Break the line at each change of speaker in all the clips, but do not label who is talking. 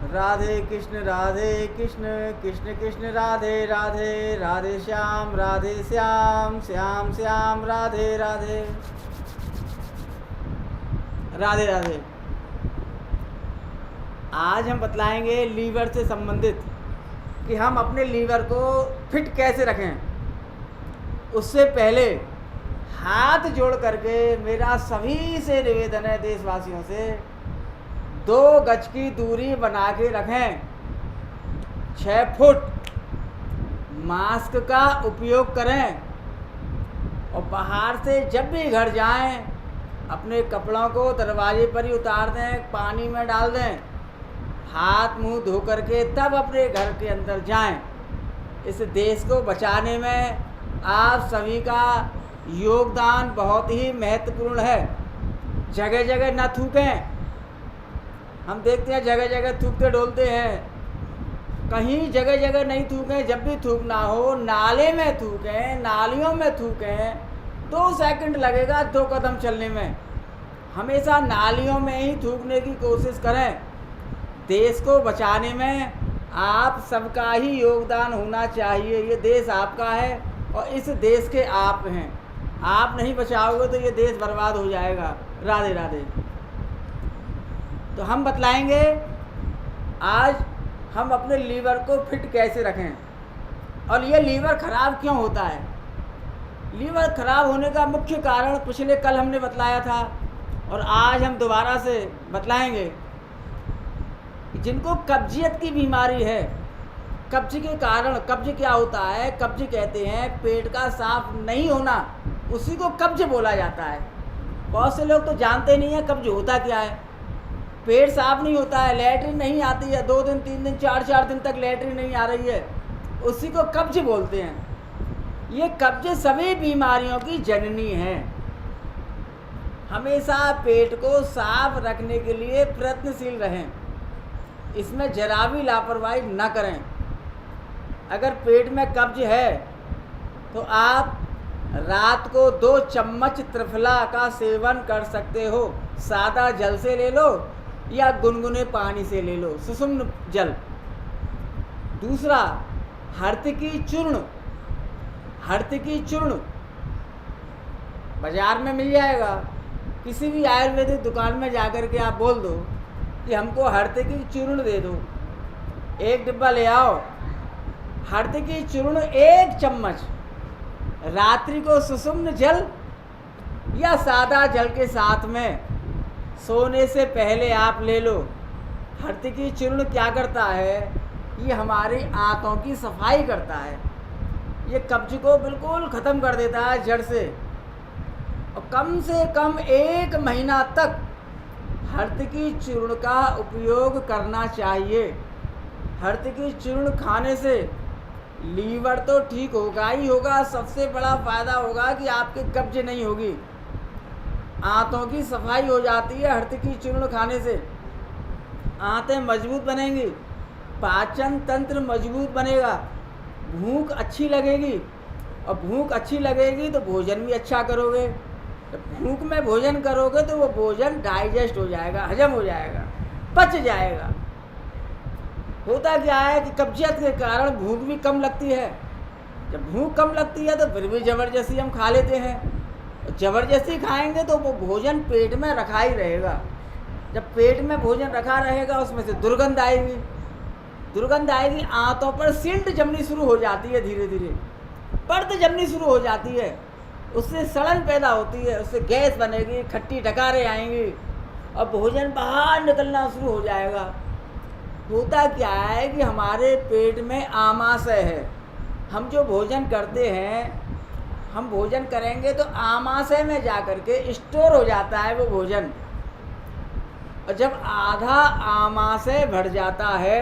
राधे कृष्ण कृष्ण कृष्ण राधे राधे, राधे श्याम श्याम श्याम राधे राधे। राधे राधे। आज हम बतलाएंगे लीवर से संबंधित कि हम अपने लीवर को फिट कैसे रखें। उससे पहले हाथ जोड़ करके मेरा सभी से निवेदन है, देशवासियों से, 2 गज की दूरी बना के रखें। 6 फुट मास्क का उपयोग करें और बाहर से जब भी घर जाएं अपने कपड़ों को दरवाजे पर ही उतार दें, पानी में डाल दें, हाथ मुंह धो करके तब अपने घर के अंदर जाएं। इस देश को बचाने में आप सभी का योगदान बहुत ही महत्वपूर्ण है। जगह जगह न थूकें। हम देखते हैं जगह जगह थूकते डोलते हैं, कहीं जगह जगह नहीं थूकें। जब भी थूकना हो नाले में थूकें, नालियों में थूकें। 2 सेकंड लगेगा 2 कदम चलने में। हमेशा नालियों में ही थूकने की कोशिश करें। देश को बचाने में आप सबका ही योगदान होना चाहिए। ये देश आपका है और इस देश के आप हैं। आप नहीं बचाओगे तो ये देश बर्बाद हो जाएगा। राधे राधे। तो हम बतलाएंगे आज हम अपने लीवर को फिट कैसे रखें और ये लीवर ख़राब क्यों होता है। लीवर ख़राब होने का मुख्य कारण पिछले कल हमने बतलाया था और आज हम दोबारा से बतलाएंगे। जिनको कब्जियत की बीमारी है, कब्ज के कारण, कब्ज क्या होता है, कब्ज कहते हैं पेट का साफ नहीं होना, उसी को कब्ज बोला जाता है। बहुत से लोग तो जानते नहीं हैं कब्ज होता क्या है। पेट साफ नहीं होता है, लैट्रिन नहीं आती है, 2 दिन 3 दिन 4 दिन तक लैट्रिन नहीं आ रही है, उसी को कब्ज बोलते हैं। ये कब्ज सभी बीमारियों की जननी है। हमेशा पेट को साफ रखने के लिए प्रयत्नशील रहें, इसमें जरा भी लापरवाही न करें। अगर पेट में कब्ज है तो आप रात को 2 चम्मच त्रिफला का सेवन कर सकते हो। सादा जल से ले लो या गुनगुने पानी से ले लो, सुषुम्न जल। दूसरा, हरतिकी चूर्ण। हरतिकी चूर्ण बाज़ार में मिल जाएगा। किसी भी आयुर्वेदिक दुकान में जाकर के आप बोल दो कि हमको हरतिकी चूर्ण दे दो, 1 डिब्बा ले आओ। हरतिकी चूर्ण 1 चम्मच रात्रि को सुषुम्न जल या सादा जल के साथ में सोने से पहले आप ले लो। हरतिकी चूर्ण क्या करता है, ये हमारी आंतों की सफाई करता है। ये कब्ज को बिल्कुल ख़त्म कर देता है जड़ से। और कम से कम 1 महीना तक हरतिकी चूर्ण का उपयोग करना चाहिए। हरतिकी चूर्ण खाने से लीवर तो ठीक होगा ही होगा, सबसे बड़ा फ़ायदा होगा कि आपके कब्ज नहीं होगी। आंतों की सफाई हो जाती है हरतिकी चूर्ण खाने से। आंतें मजबूत बनेंगी, पाचन तंत्र मजबूत बनेगा, भूख अच्छी लगेगी और भूख अच्छी लगेगी तो भोजन भी अच्छा करोगे। तो भूख में भोजन करोगे तो वो भोजन डाइजेस्ट हो जाएगा, हजम हो जाएगा, पच जाएगा। होता क्या है कि कब्जियत के कारण भूख भी कम लगती है। जब भूख कम लगती है तो फिर भी ज़बरदस्ती हम खा लेते हैं। ज़बरदस्ती खाएंगे तो वो भोजन पेट में रखा ही रहेगा। जब पेट में भोजन रखा रहेगा उसमें से दुर्गंध आएगी। दुर्गंध आएगी, आंतों पर सिल्ट जमनी शुरू हो जाती है, धीरे धीरे पर्द जमनी शुरू हो जाती है। उससे सड़न पैदा होती है, उससे गैस बनेगी, खट्टी डकारें आएंगी और भोजन बाहर निकलना शुरू हो जाएगा। होता क्या है कि हमारे पेट में आमाशय है। हम जो भोजन करते हैं, हम भोजन करेंगे तो आमाशय में जा कर के स्टोर हो जाता है वो भोजन। और जब आधा आमाशय भर जाता है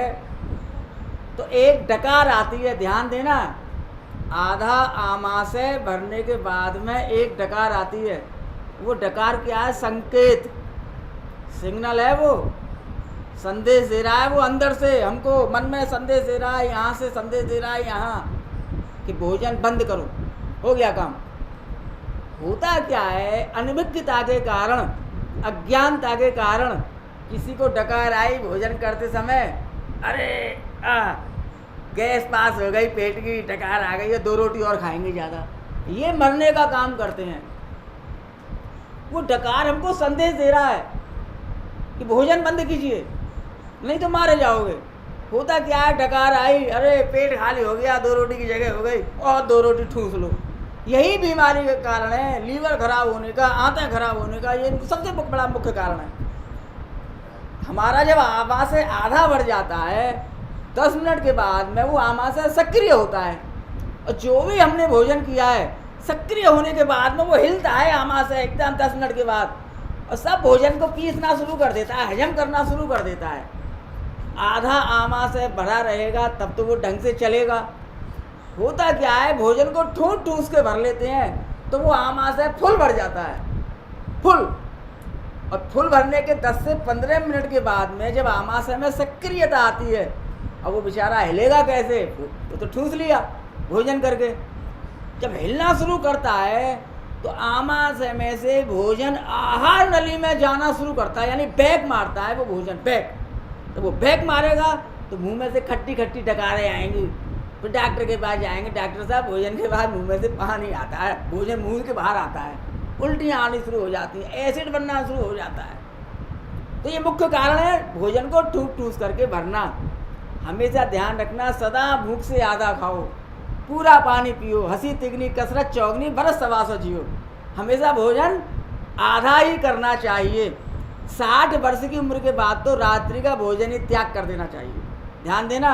तो एक डकार आती है, ध्यान देना। आधा आमाशय भरने के बाद में एक डकार आती है। वो डकार क्या है, संकेत, सिग्नल है, वो संदेश दे रहा है। वो अंदर से हमको मन में संदेश दे रहा है, यहाँ से संदेश दे रहा है यहाँ कि भोजन बंद करो, हो गया काम। होता क्या है, अनभिज्ञता के कारण, अज्ञानता के कारण किसी को डकार आई भोजन करते समय अरे गैस पास हो गई, पेट की डकार आ गई, 2 रोटी और खाएंगे ज़्यादा, ये मरने का काम करते हैं। वो डकार हमको संदेश दे रहा है कि भोजन बंद कीजिए, नहीं तो मारे जाओगे। होता क्या है, डकार आई, अरे पेट खाली हो गया, 2 रोटी की जगह हो गई और 2 रोटी ठूस लो। यही बीमारी का कारण है, लीवर खराब होने का, आंतें खराब होने का, ये सबसे बड़ा मुख्य कारण है। हमारा जब आमाशय आधा बढ़ जाता है 10 मिनट के बाद में वो आमाशय सक्रिय होता है, और जो भी हमने भोजन किया है सक्रिय होने के बाद में वो हिलता है आमाशय एकदम 10 मिनट के बाद, और सब भोजन को पीसना शुरू कर देता है, हजम करना शुरू कर देता है। आधा आमाशय भरा रहेगा तब तो वो ढंग से चलेगा। होता क्या है, भोजन को ठूस ठूस के भर लेते हैं तो वो आमाशय फुल भर जाता है, फुल। और फुल भरने के 10 से 15 मिनट के बाद में जब आमाशय में सक्रियता आती है, अब वो बेचारा हिलेगा कैसे, वो तो ठूस लिया भोजन करके। जब हिलना शुरू करता है तो आमाशय में से भोजन आहार नली में जाना शुरू करता है, यानी बैक मारता है वो भोजन, बैक। तो वो बैक मारेगा तो मुंह में से खट्टी खट्टी डकारें आएंगी, फिर डॉक्टर के पास जाएंगे, डॉक्टर साहब भोजन के बाद मुंह में से पानी आता है, भोजन मुंह के बाहर आता है, उल्टियाँ आनी शुरू हो जाती हैं, एसिड बनना शुरू हो जाता है। तो ये मुख्य कारण है भोजन को ठूस ठूस करके भरना। हमेशा ध्यान रखना, सदा भूख से आधा खाओ, पूरा पानी पियो, हंसी तिगनी कसरत चौगनी बरस सवासो जियो। हमेशा भोजन आधा ही करना चाहिए। 60 वर्ष की उम्र के बाद तो रात्रि का भोजन ही त्याग कर देना चाहिए। ध्यान देना,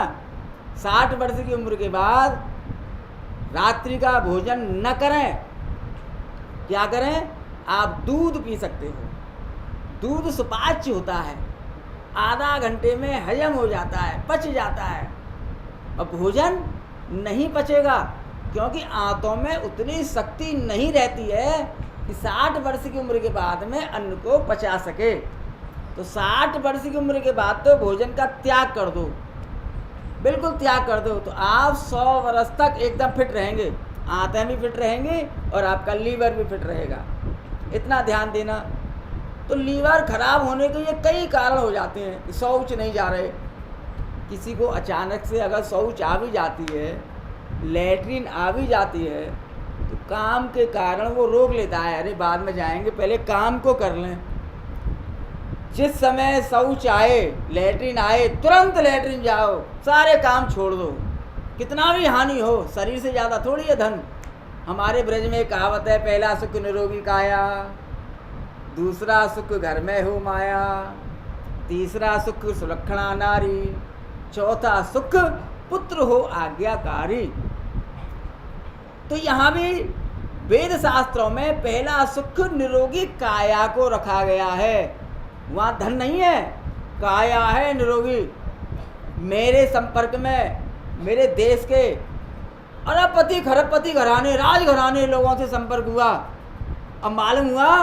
60 वर्ष की उम्र के बाद रात्रि का भोजन न करें। क्या करें, आप दूध पी सकते हो, दूध सुपाच्य होता है, आधा घंटे में हजम हो जाता है, पच जाता है। और भोजन नहीं पचेगा क्योंकि आंतों में उतनी शक्ति नहीं रहती है कि 60 वर्ष की उम्र के बाद में अन्न को पचा सके। तो 60 वर्ष की उम्र के बाद तो भोजन का त्याग कर दो, बिल्कुल त्याग कर दो, तो आप 100 वर्ष तक एकदम फिट रहेंगे, आंतें भी फिट रहेंगी और आपका लीवर भी फिट रहेगा। इतना ध्यान देना। तो लीवर खराब होने के ये कई कारण हो जाते हैं। शौच नहीं जा रहे, किसी को अचानक से अगर शौच आ भी जाती है, लैट्रिन आ भी जाती है, तो काम के कारण वो रोक लेता है, अरे बाद में जाएंगे, पहले काम को कर लें। जिस समय शौच आए, लैट्रिन आए, तुरंत लैट्रिन जाओ, सारे काम छोड़ दो, कितना भी हानि हो, शरीर से ज़्यादा थोड़ी है धन। हमारे ब्रज में कहावत है, पहला सुख निरोगी काया, दूसरा सुख घर में हो माया, तीसरा सुख सुलक्षणा नारी, चौथा सुख पुत्र हो आज्ञाकारी। तो यहाँ भी वेद शास्त्रों में पहला सुख निरोगी काया को रखा गया है। वहाँ धन नहीं है, काया है निरोगी। मेरे संपर्क में मेरे देश के अरबपति खरबपति घराने, राजघराने लोगों से संपर्क हुआ। अब मालूम हुआ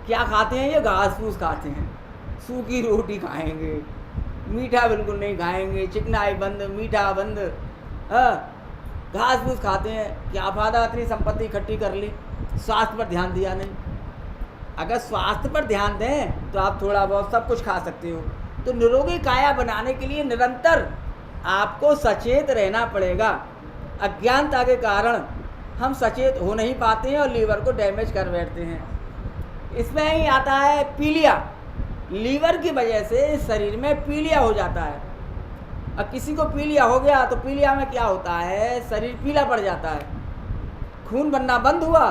क्या खाते हैं, ये घास फूस खाते हैं, सूखी रोटी खाएंगे, मीठा बिल्कुल नहीं खाएंगे, चिकनाई बंद, मीठा बंद, घास फूस खाते हैं। क्या फायदा इतनी संपत्ति इकट्ठी कर ली, स्वास्थ्य पर ध्यान दिया नहीं। अगर स्वास्थ्य पर ध्यान दें तो आप थोड़ा बहुत सब कुछ खा सकते हो। तो निरोगी काया बनाने के लिए निरंतर आपको सचेत रहना पड़ेगा। अज्ञानता के कारण हम सचेत हो नहीं पाते हैं और लीवर को डैमेज कर बैठते हैं। इसमें ही आता है पीलिया। लीवर की वजह से शरीर में पीलिया हो जाता है। अब किसी को पीलिया हो गया तो पीलिया में क्या होता है, शरीर पीला पड़ जाता है, खून बनना बंद हुआ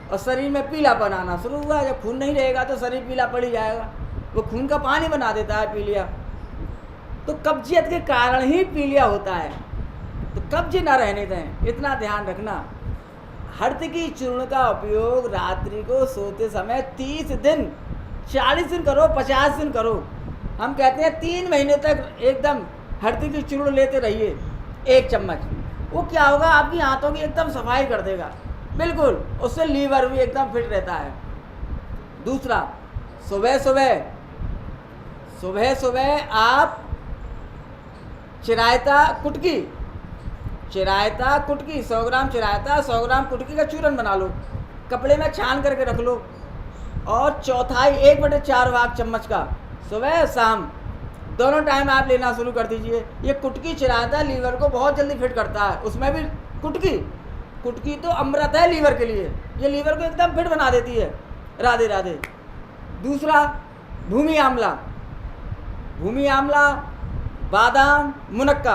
और शरीर में पीलापन आना शुरू हुआ। जब खून नहीं रहेगा तो शरीर पीला पड़ ही जाएगा, वो खून का पानी बना देता है पीलिया। तो कब्जियत के कारण ही पीलिया होता है। तो कब्ज ना रहने दें, इतना ध्यान रखना। हरतकी चूर्ण का उपयोग रात्रि को सोते समय 30 दिन, 40 दिन करो, 50 दिन करो। हम कहते हैं 3 महीने तक एकदम हरतकी चूर्ण लेते रहिए, 1 चम्मच। वो क्या होगा, आपकी आंतों की एकदम सफाई कर देगा, बिल्कुल। उससे लीवर भी एकदम फिट रहता है। दूसरा, सुबह सुबह आप चिरायता कुटकी 100 ग्राम चिरायता, 100 ग्राम कुटकी का चूरन बना लो, कपड़े में छान करके रख लो, और चौथाई 1/4 भाग चम्मच का सुबह शाम दोनों टाइम आप लेना शुरू कर दीजिए। ये कुटकी चिराता है, लीवर को बहुत जल्दी फिट करता है। उसमें भी कुटकी तो अमृत है लीवर के लिए, ये लीवर को एकदम फिट बना देती है। राधे राधे। दूसरा भूमि आंवला, बादाम, मुनक्का,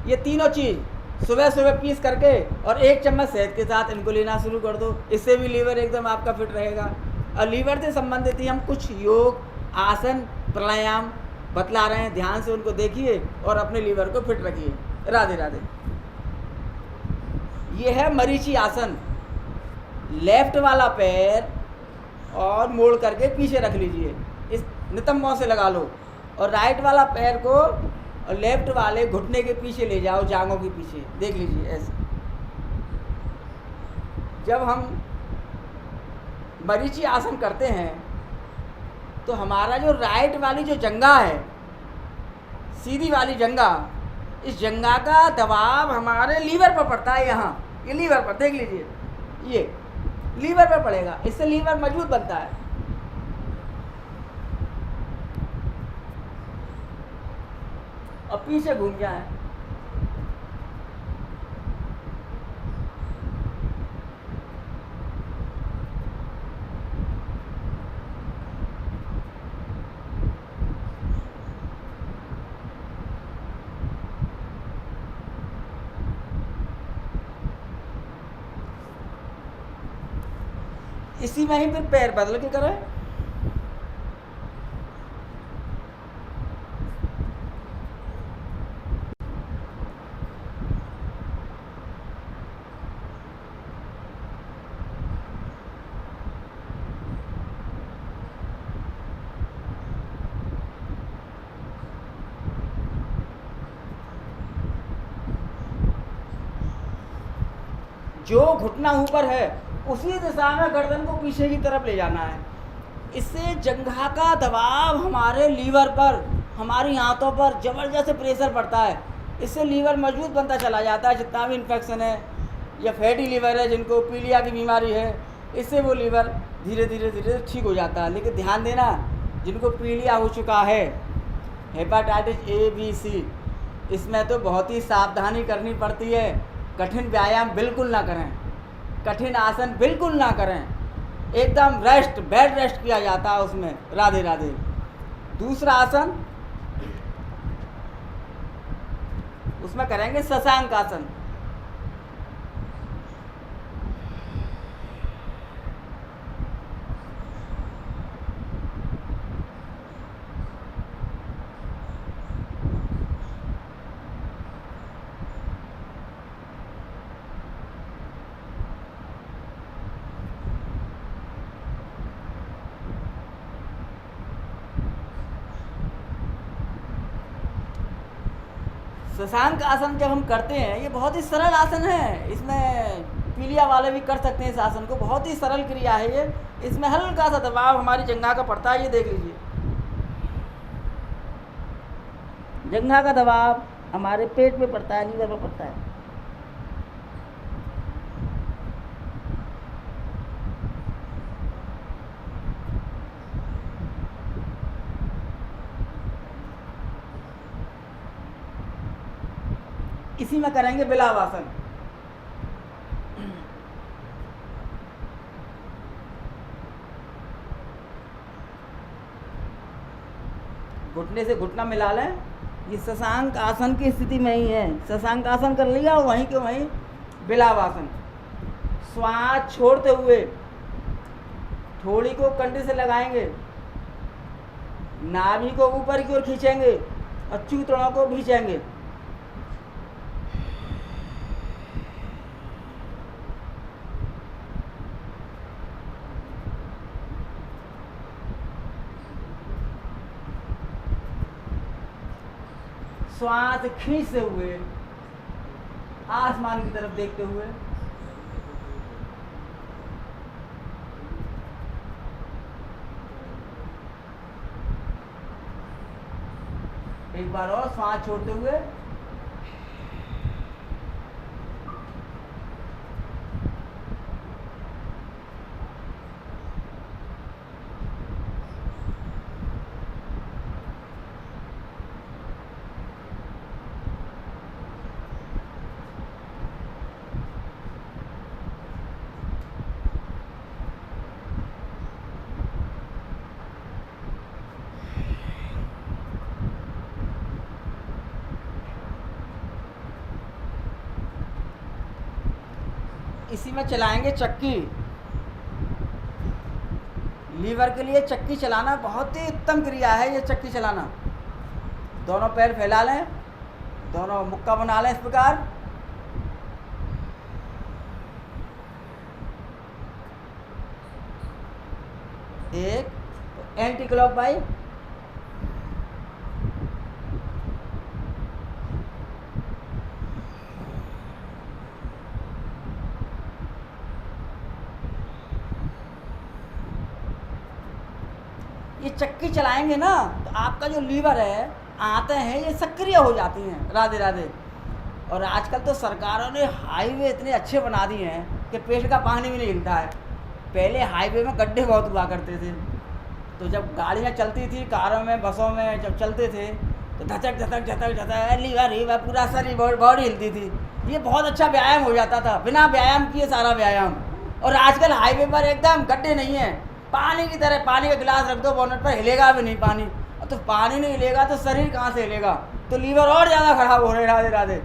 ये तीनों चीज़ सुबह सुबह पीस करके और 1 चम्मच शहद के साथ इनको लेना शुरू कर दो। इससे भी लीवर एकदम आपका फिट रहेगा। और लीवर से संबंधित ही हम कुछ योग, आसन, प्राणायाम बतला रहे हैं, ध्यान से उनको देखिए और अपने लीवर को फिट रखिए। राधे राधे। ये है मरीची आसन। लेफ्ट वाला पैर और मोड़ करके पीछे रख लीजिए, इस नितंबों से लगा लो, और राइट वाला पैर को और लेफ्ट वाले घुटने के पीछे ले जाओ, जांघों के पीछे, देख लीजिए ऐसे। जब हम मरीची आसन करते हैं तो हमारा जो राइट वाली जो जंघा है, सीधी वाली जंघा, इस जंघा का दबाव हमारे लीवर पर पड़ता है। यहाँ ये लीवर पर देख लीजिए, ये लीवर पर पड़ेगा, इससे लीवर मजबूत बनता है। और पीछे घूम जाए। इसी में ही फिर पैर बदल के करें। जो घुटना ऊपर है उसी दिशा में गर्दन को पीछे की तरफ ले जाना है। इससे जंघा का दबाव हमारे लीवर पर, हमारी आंतों पर ज़बरदस्त प्रेशर पड़ता है। इससे लीवर मजबूत बनता चला जाता है। जितना भी इन्फेक्शन है या फैटी लीवर है, जिनको पीलिया की बीमारी है, इससे वो लीवर धीरे धीरे ठीक हो जाता है। लेकिन ध्यान देना, जिनको पीलिया हो चुका है, हेपाटाइटिस ए बी सी, इसमें तो बहुत ही सावधानी करनी पड़ती है। कठिन व्यायाम बिल्कुल ना करें, कठिन आसन बिल्कुल ना करें, एकदम रेस्ट, बेड रेस्ट किया जाता है उसमें। राधे राधे। दूसरा आसन उसमें करेंगे शशांक आसन। शशांक आसन जब हम करते हैं, ये बहुत ही सरल आसन है। इसमें पीलिया वाले भी कर सकते हैं इस आसन को, बहुत ही सरल क्रिया है ये। इसमें हल्का सा दबाव हमारी जंघा का पड़ता है, ये देख लीजिए। जंघा का दबाव हमारे पेट पे पड़ता है, लीवर पे पड़ता है। इसी में करेंगे बिलावासन। घुटने से घुटना मिला लें, ये शशांक आसन की स्थिति में ही है। शशांक आसन कर लिया, वहीं के वहीं बिलावासन। श्वास छोड़ते हुए थोड़ी को कंधे से लगाएंगे, नाभि को ऊपर की ओर खींचेंगे और चूतड़ों को खींचेंगे। श्वास खींचते हुए आसमान की तरफ देखते हुए एक बार और श्वास छोड़ते हुए इसी में चलाएंगे चक्की। लीवर के लिए चक्की चलाना बहुत ही उत्तम क्रिया है, ये चक्की चलाना। दोनों पैर फैला लें, दोनों मुक्का बना लें इस प्रकार। एक एंटी क्लॉक वाइज, ये चक्की चलाएंगे ना तो आपका जो लीवर है, आते हैं ये सक्रिय हो जाती हैं। राधे राधे। और आजकल तो सरकारों ने हाईवे इतने अच्छे बना दिए हैं कि पेट का पानी भी नहीं हिलता है। पहले हाईवे में गड्ढे बहुत हुआ करते थे, तो जब गाड़ियाँ चलती थी, कारों में, बसों में जब चलते थे तो धचक धचक धचक धचक लीवर पूरा शरीर बॉडी हिलती थी। ये बहुत अच्छा व्यायाम हो जाता था, बिना व्यायाम किए सारा व्यायाम। और आजकल हाईवे पर एकदम गड्ढे नहीं है, पानी की तरह, पानी का गिलास रख दो बोनट पर, हिलेगा भी नहीं पानी। और तो पानी नहीं हिलेगा तो शरीर कहाँ से हिलेगा, तो लीवर और ज़्यादा खराब हो रहे। राधे राधे।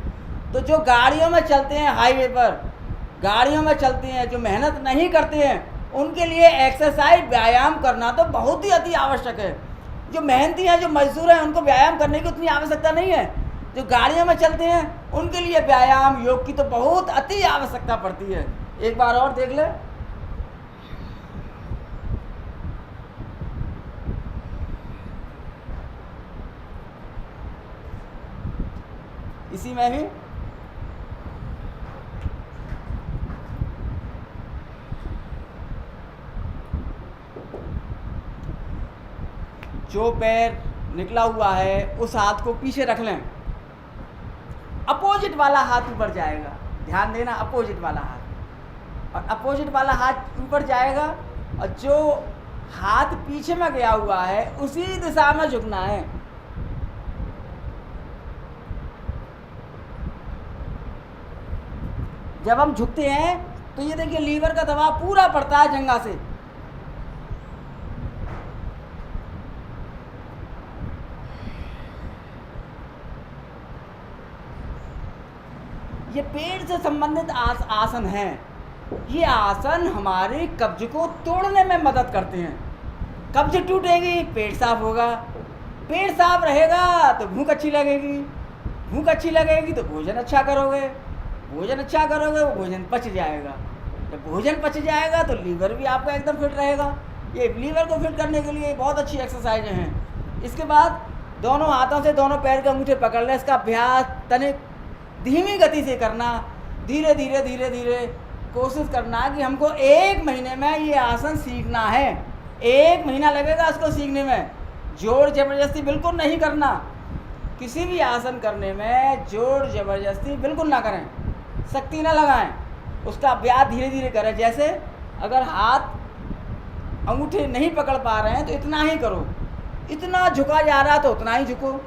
तो जो गाड़ियों में चलते हैं, हाईवे पर गाड़ियों में चलते हैं, जो मेहनत नहीं करते हैं, उनके लिए एक्सरसाइज, व्यायाम करना तो बहुत ही अति आवश्यक है। जो मेहनती हैं, जो मजदूर हैं, उनको व्यायाम करने की उतनी आवश्यकता नहीं है। जो गाड़ियों में चलते हैं उनके लिए व्यायाम, योग की तो बहुत अति आवश्यकता पड़ती है। एक बार और देख ले, इसी में ही जो पैर निकला हुआ है उस हाथ को पीछे रख लें, अपोजिट वाला हाथ ऊपर जाएगा। ध्यान देना, अपोजिट वाला हाथ, और अपोजिट वाला हाथ ऊपर जाएगा, और जो हाथ पीछे में गया हुआ है उसी दिशा में झुकना है। जब हम झुकते हैं तो ये देखिए लीवर का दबाव पूरा पड़ता है जंघा से। ये पेट से संबंधित आसन है। ये आसन हमारे कब्ज को तोड़ने में मदद करते हैं। कब्ज टूटेगी, पेट साफ होगा, पेट साफ रहेगा तो भूख अच्छी लगेगी, भूख अच्छी लगेगी तो भोजन अच्छा करोगे, भोजन अच्छा करोगे वो भोजन पच जाएगा, जब भोजन पच जाएगा तो लीवर भी आपका एकदम फिट रहेगा। ये लीवर को फिट करने के लिए बहुत अच्छी एक्सरसाइज हैं। इसके बाद दोनों हाथों से दोनों पैर के अंगूठे पकड़ लें। इसका अभ्यास तनिक धीमी गति से करना, धीरे धीरे धीरे धीरे कोशिश करना कि हमको 1 महीने में ये आसन सीखना है। 1 महीना लगेगा इसको सीखने में। जोर ज़बरदस्ती बिल्कुल नहीं करना, किसी भी आसन करने में जोर ज़बरदस्ती बिल्कुल ना करें, शक्ति ना लगाएं, उसका अभ्यास धीरे धीरे करें। जैसे अगर हाथ अंगूठे नहीं पकड़ पा रहे हैं तो इतना ही करो, इतना झुका जा रहा तो उतना ही झुको।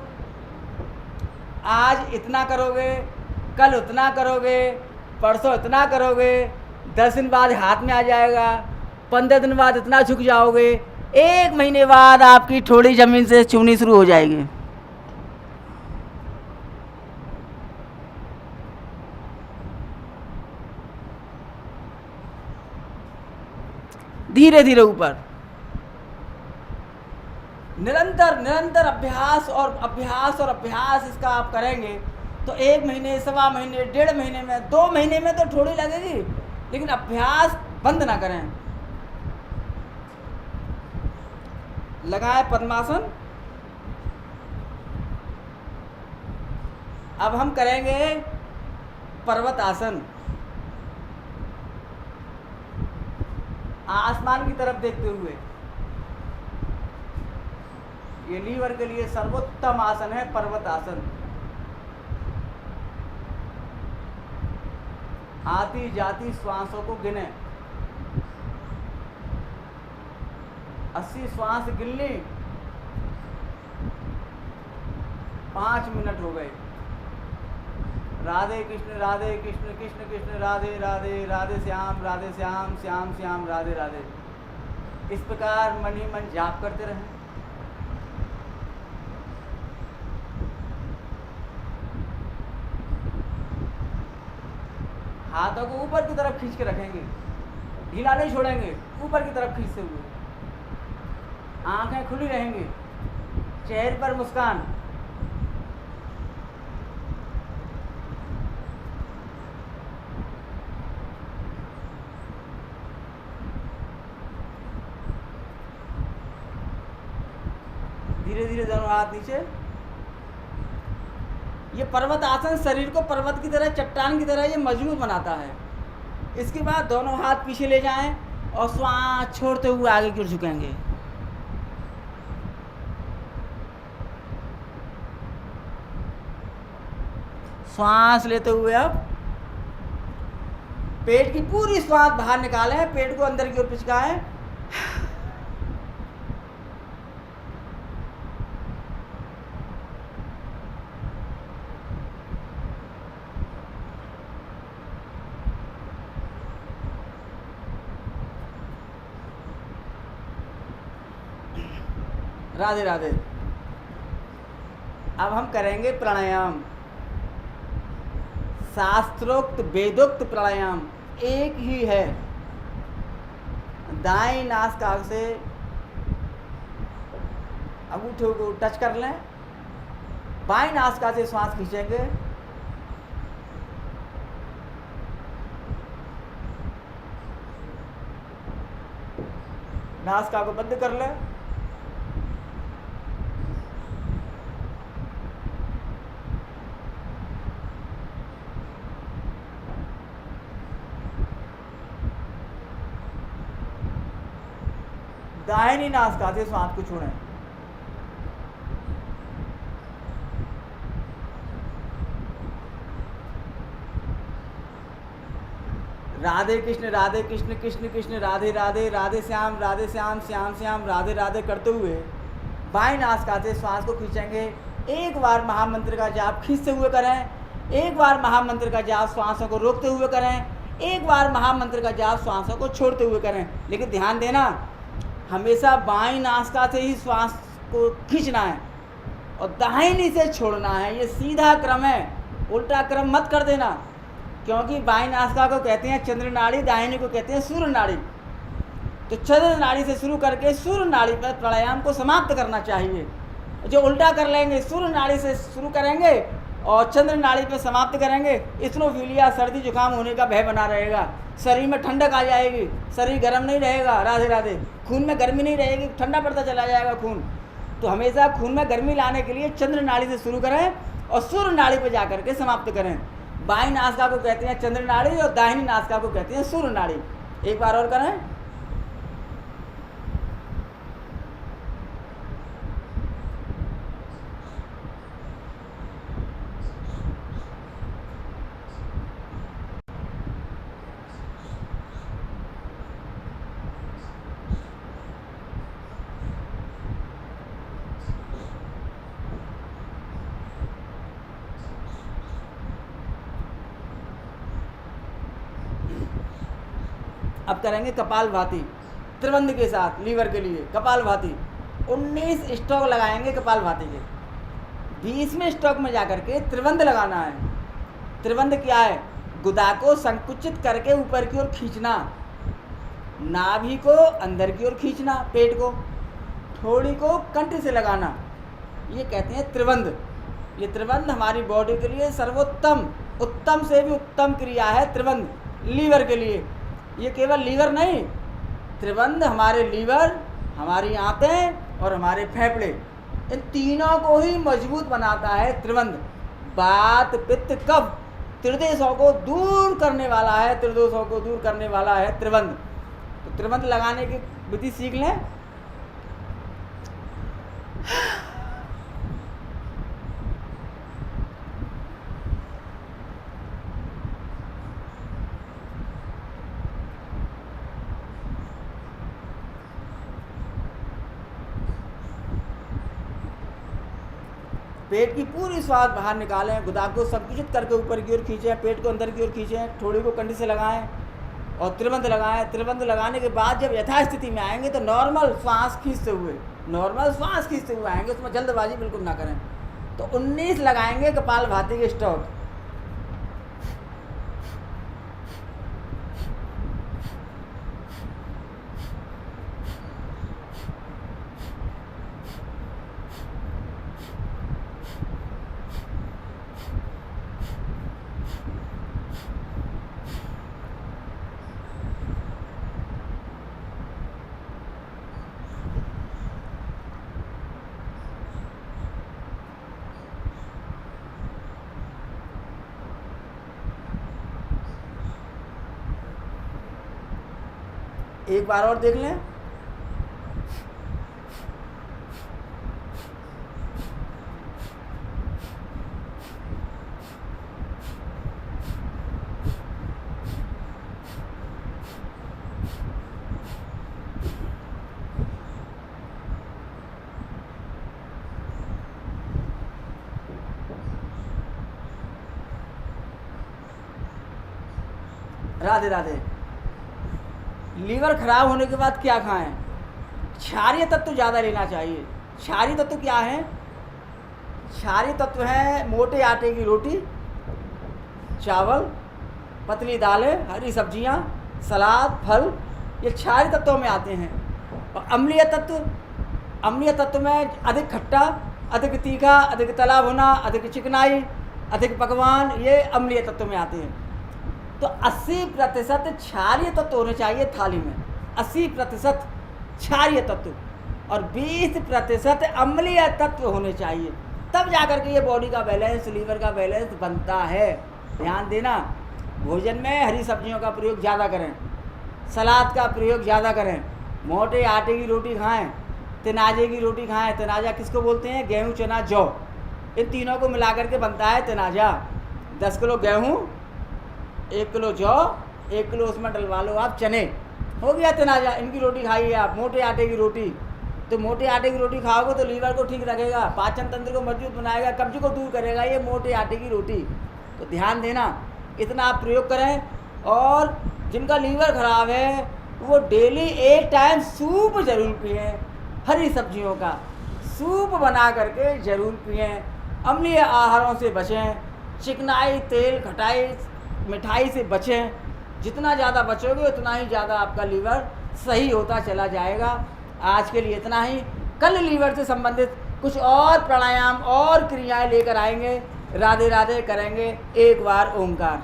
आज इतना करोगे, कल उतना करोगे, परसों इतना करोगे, 10 दिन बाद हाथ में आ जाएगा, 15 दिन बाद इतना झुक जाओगे, 1 महीने बाद आपकी ठोड़ी ज़मीन से छूनी शुरू हो जाएगी। धीरे धीरे ऊपर, निरंतर निरंतर अभ्यास और अभ्यास और अभ्यास इसका आप करेंगे तो 1 महीने, 1.25 महीने, 1.5 महीने में, 2 महीने में तो ठोड़ी लगेगी। लेकिन अभ्यास बंद ना करें। लगाए पद्मासन। अब हम करेंगे पर्वत आसन। आसमान की तरफ देखते हुए। ये लीवर के लिए सर्वोत्तम आसन है पर्वत आसन। आती जाती श्वासों को गिने। 80 श्वास गिन ली, 5 मिनट हो गए। राधे कृष्ण कृष्ण कृष्ण राधे राधे, राधे श्याम श्याम श्याम राधे राधे। इस प्रकार मन ही मन जाप करते रहें। हाथों को ऊपर की तरफ खींच के रखेंगे, ढीला नहीं छोड़ेंगे, ऊपर की तरफ खींचते हुए। आंखें खुली रहेंगी, चेहरे पर मुस्कान। धीरे धीरे दोनों हाथ नीचे। ये पर्वत आसन शरीर को पर्वत की तरह, चट्टान की तरह ये मजबूत बनाता है। इसके बाद दोनों हाथ पीछे ले जाएं और श्वास छोड़ते हुए आगे की ओर झुकेंगे। श्वास लेते हुए अब पेट की पूरी श्वास बाहर निकालें, पेट को अंदर की ओर पिचकाएं। राधे राधे। अब हम करेंगे प्राणायाम, शास्त्रोक्त वेदोक्त प्राणायाम एक ही है। दाएं नासिका से अंगूठे को टच कर लें, बाएं नासिका से श्वास खींचेंगे, नासिका को बंद कर लें, दाहिनी नासिका से श्वास को छोड़ें। राधे कृष्ण कृष्ण कृष्ण राधे राधे, राधे श्याम श्याम श्याम राधे राधे करते हुए बाएं नासिका से श्वास को खींचेंगे। एक बार महामंत्र का जाप खींचते हुए करें, एक बार महामंत्र का जाप श्वासों को रोकते हुए करें, एक बार महामंत्र का जाप श्वासों को छोड़ते हुए करें। लेकिन ध्यान देना, हमेशा बाईं नासिका से ही श्वास को खींचना है और दाहिनी से छोड़ना है। ये सीधा क्रम है, उल्टा क्रम मत कर देना, क्योंकि बाईं नासिका को कहते हैं चंद्र नाड़ी, दाहिनी को कहते हैं सूर्य नाड़ी। तो चंद्र नाड़ी से शुरू करके सूर्य नाड़ी पर प्राणायाम को समाप्त करना चाहिए। जो उल्टा कर लेंगे, सूर्य नाड़ी से शुरू करेंगे और चंद्र नाड़ी पर समाप्त करेंगे, इस्नोफीलिया, सर्दी जुकाम होने का भय बना रहेगा, शरीर में ठंडक आ जाएगी, शरीर गर्म नहीं रहेगा। राधे राधे। खून में गर्मी नहीं रहेगी, ठंडा पड़ता चला जाएगा खून। तो हमेशा खून में गर्मी लाने के लिए चंद्र नाड़ी से शुरू करें और सूर्य नाड़ी पर जाकर के समाप्त करें। बाईं नासिका को कहते हैं चंद्र नाड़ी और दाहिनी नासिका को कहते हैं सूर्य नाड़ी। एक बार और करें। अब करेंगे कपालभाति त्रिबंध के साथ, लीवर के लिए कपालभाति। 19 स्ट्रोक लगाएंगे कपालभाति के, 20वें स्ट्रोक में जाकर के त्रिबंध लगाना है। त्रिबंध क्या है? गुदा को संकुचित करके ऊपर की ओर खींचना, नाभि को अंदर की ओर खींचना, पेट को, थोड़ी को कंठ से लगाना, ये कहते हैं त्रिबंध। ये त्रिबंध हमारी बॉडी के लिए सर्वोत्तम, उत्तम से भी उत्तम क्रिया है त्रिबंध, लीवर के लिए। ये केवल लीवर नहीं, त्रिबंध हमारे लीवर, हमारी आंतें और हमारे फेफड़े, इन तीनों को ही मजबूत बनाता है त्रिबंध। वात पित्त कफ त्रिदोषों को दूर करने वाला है, त्रिदोषों को दूर करने वाला है त्रिबंध। तो त्रिबंध लगाने की विधि सीख लें। पेट की पूरी श्वास बाहर निकालें, गुदा को संकुचित करके ऊपर की ओर खींचें, पेट को अंदर की ओर खींचें, थोड़ी को कंठ से लगाएं और त्रिबंध लगाएं। त्रिबंध लगाने के बाद जब यथास्थिति में आएंगे तो नॉर्मल श्वास खींचते हुए आएंगे, उसमें जल्दबाजी बिल्कुल ना करें। तो 19 लगाएंगे कपालभाति के स्ट्रोक। एक बार और देख लें। राधे राधे। लीवर खराब होने के बाद क्या खाएं? क्षारीय तत्व ज़्यादा लेना चाहिए। क्षारीय तत्व क्या है? क्षारीय तत्व है मोटे आटे की रोटी, चावल, पतली दालें, हरी सब्जियां, सलाद, फल, ये क्षारीय तत्वों में आते हैं। और अम्लीय तत्व में अधिक खट्टा, अधिक तीखा, अधिक तला भुना, अधिक चिकनाई, अधिक पकवान, ये अम्लीय तत्व में आते हैं। तो 80% क्षारीय तत्व होने चाहिए थाली में, 80% क्षारीय तत्व और 20% अम्लीय तत्व होने चाहिए, तब जाकर के ये बॉडी का बैलेंस, लीवर का बैलेंस बनता है। ध्यान देना, भोजन में हरी सब्जियों का प्रयोग ज़्यादा करें, सलाद का प्रयोग ज़्यादा करें, मोटे आटे की रोटी खाएं, तनाजे की रोटी खाएं। तनाजा किसको बोलते हैं? गेहूँ, चना, जौ, इन तीनों को मिला करके बनता है तनाजा। 10 किलो गेहूँ, 1 किलो जौ, 1 किलो उसमें डलवा लो आप चने, हो गया तनाजा। इनकी रोटी खाइए आप, मोटे आटे की रोटी। तो मोटे आटे की रोटी खाओगे तो लीवर को ठीक रखेगा, पाचन तंत्र को मजबूत बनाएगा, कब्ज को दूर करेगा ये मोटे आटे की रोटी। तो ध्यान देना, इतना आप प्रयोग करें। और जिनका लीवर खराब है वो डेली एक टाइम सूप ज़रूर पिएँ, हरी सब्जियों का सूप बना करके ज़रूर पिएँ। अम्लीय आहारों से बचें, चिकनाई, तेल, खटाई, मिठाई से बचें। जितना ज़्यादा बचोगे उतना ही ज़्यादा आपका लीवर सही होता चला जाएगा। आज के लिए इतना ही। कल लीवर से संबंधित कुछ और प्राणायाम और क्रियाएं लेकर आएंगे। राधे राधे करेंगे एक बार ओंकार।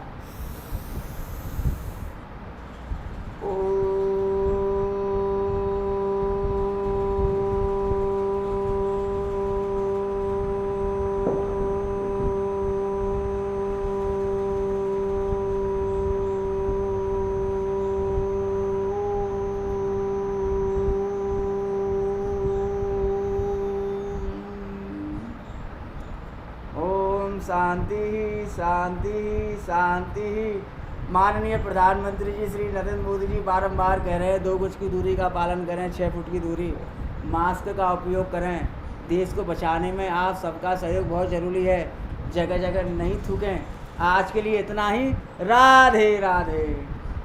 शांति शांति शांति। माननीय प्रधानमंत्री जी श्री नरेंद्र मोदी जी बारंबार कह रहे हैं 2 गज की दूरी का पालन करें, 6 फुट की दूरी, मास्क का उपयोग करें। देश को बचाने में आप सबका सहयोग बहुत ज़रूरी है। जगह जगह नहीं थूकें। आज के लिए इतना ही। राधे राधे।